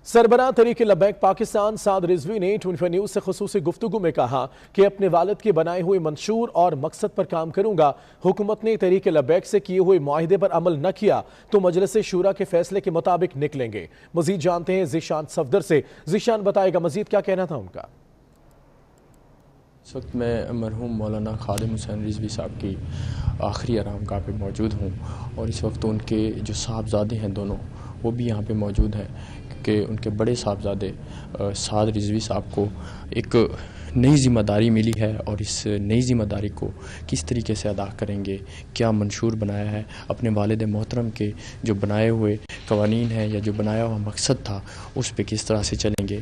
سربراہ تحریک لبیک پاکستان سعد رضوی نے 24 نیوز سے خصوصی گفتگو میں کہا کہ اپنے والد کے بنائے ہوئے منشور اور مقصد پر کام کروں گا۔ حکومت نے تحریک لبیک سے کیے ہوئے معاہدے پر عمل نہ کیا تو مجلس شورا کے فیصلے کے مطابق نکلیں گے۔ مزید جانتے ہیں ذیشان صفدر سے۔ ذیشان بتائے گا مزید کیا کہنا تھا ان کا؟ اس وقت میں مرحوم مولانا خادم حسین رضوی صاحب کی آخری آرام گاہ پہ موجود ہوں، اور اس وقت ان کے جو صاحبزادے ہیں دونوں وہ بھی یہاں پہ موجود ہیں، کیونکہ ان کے بڑے صاحبزادے سعد رضوی صاحب کو ایک نئی ذمہ داری ملی ہے، اور اس نئی ذمہ داری کو کس طریقے سے ادا کریں گے، کیا منشور بنایا ہے، اپنے والد محترم کے جو بنائے ہوئے قوانین ہیں یا جو بنایا ہوا مقصد تھا اس پہ کس طرح سے چلیں گے۔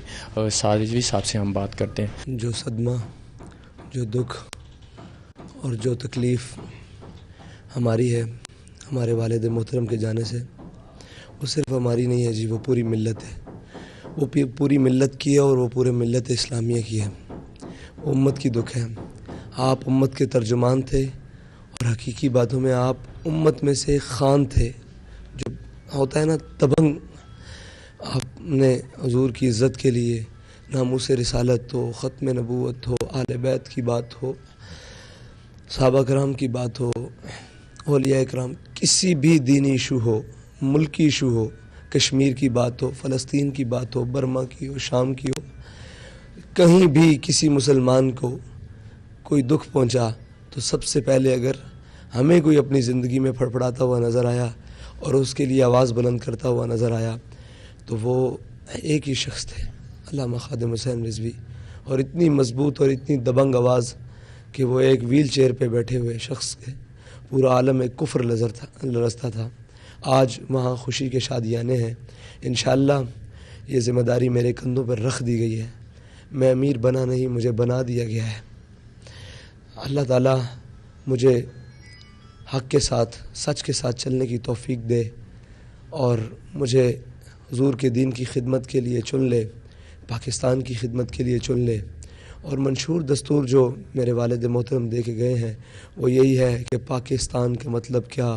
سعد رضوی صاحب سے ہم بات کرتے ہیں۔ جو صدمہ، جو دکھ اور جو تکلیف ہماری ہے ہمارے والد محترم کے جانے سے، وہ صرف ہماری نہیں ہے جی، وہ پوری ملت ہے، وہ پوری ملت کی ہے، اور وہ پورے ملت اسلامیہ کی ہے، وہ امت کی دکھ ہے۔ آپ امت کے ترجمان تھے، اور حقیقی باتوں میں آپ امت میں سے خان تھے، جو ہوتا ہے نا دبنگ۔ آپ نے حضور کی عزت کے لیے ناموس رسالت ہو، ختم نبوت ہو، اہل بیت کی بات ہو، صحابہ کرام کی بات ہو، اولیاء کرام، کسی بھی دینی ایشو ہو، ملکی ایشو ہو، کشمیر کی بات ہو، فلسطین کی بات ہو، برما کی ہو، شام کی ہو، کہیں بھی کسی مسلمان کو کوئی دکھ پہنچا تو سب سے پہلے اگر ہمیں کوئی اپنی زندگی میں پھڑپڑاتا ہوا نظر آیا اور اس کے لیے آواز بلند کرتا ہوا نظر آیا تو وہ ایک ہی شخص تھے، علامہ خادم حسین رضوی۔ اور اتنی مضبوط اور اتنی دبنگ آواز کہ وہ ایک ویل چیئر پہ بیٹھے ہوئے شخص کے پورا عالم ایک کفر لرزتا تھا۔ آج وہاں خوشی کے شادیانے ہیں۔ انشاءاللہ یہ ذمہ داری میرے کندھوں پر رکھ دی گئی ہے۔ میں امیر بنا نہیں، مجھے بنا دیا گیا ہے۔ اللہ تعالیٰ مجھے حق کے ساتھ، سچ کے ساتھ چلنے کی توفیق دے، اور مجھے حضور کے دین کی خدمت کے لیے چن لے، پاکستان کی خدمت کے لیے چن لے۔ اور منشور دستور جو میرے والد محترم دے کے گئے ہیں وہ یہی ہے کہ پاکستان کا مطلب کیا،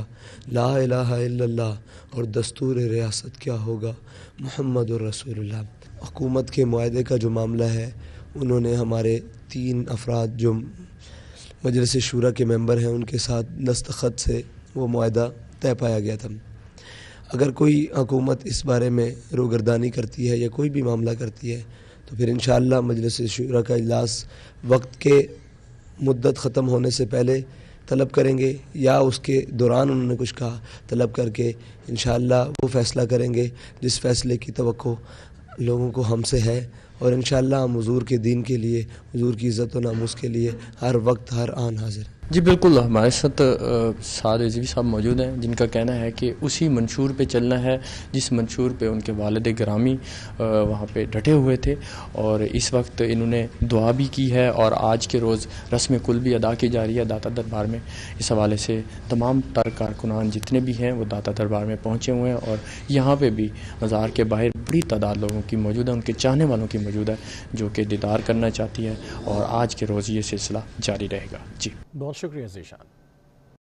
لا الہ الا اللہ، اور دستور ریاست کیا ہوگا، محمد الرسول اللہ۔ حکومت کے معاہدے کا جو معاملہ ہے، انہوں نے ہمارے 3 افراد جو مجلس شورا کے ممبر ہیں ان کے ساتھ دستخط سے وہ معاہدہ طے پایا گیا تھا۔ اگر کوئی حکومت اس بارے میں روگردانی کرتی ہے یا کوئی بھی معاملہ کرتی ہے تو پھر انشاءاللہ مجلس شورا کا اجلاس وقت کے مدت ختم ہونے سے پہلے طلب کریں گے، یا اس کے دوران انہوں نے کچھ کہا طلب کر کے انشاءاللہ وہ فیصلہ کریں گے جس فیصلے کی توقع لوگوں کو ہم سے ہے۔ اور انشاءاللہ ہم حضور کے دین کے لیے، حضور کی عزت و ناموس کے لیے ہر وقت ہر آن حاضر ہیں۔ جی بالکل، ہمارے ساتھ سعد رضوی صاحب موجود ہیں جن کا کہنا ہے کہ اسی منشور پہ چلنا ہے جس منشور پہ ان کے والد گرامی وہاں پہ ڈٹے ہوئے تھے، اور اس وقت انہوں نے دعا بھی کی ہے، اور آج کے روز رسم کل بھی ادا کی جا رہی ہے داتا دربار میں۔ اس حوالے سے تمام تر کارکنان جتنے بھی ہیں وہ داتا دربار میں پہنچے ہوئے ہیں، اور یہاں پہ بھی مزار کے باہر بڑی تعداد لوگوں کی موجود ہے، ان کے چاہنے والوں کی موجود ہے جو کہ دیدار کرنا چاہتی ہے، اور آج کے روز یہ سلسلہ جاری رہے گا۔ جی بہت شکریہ ذیشان۔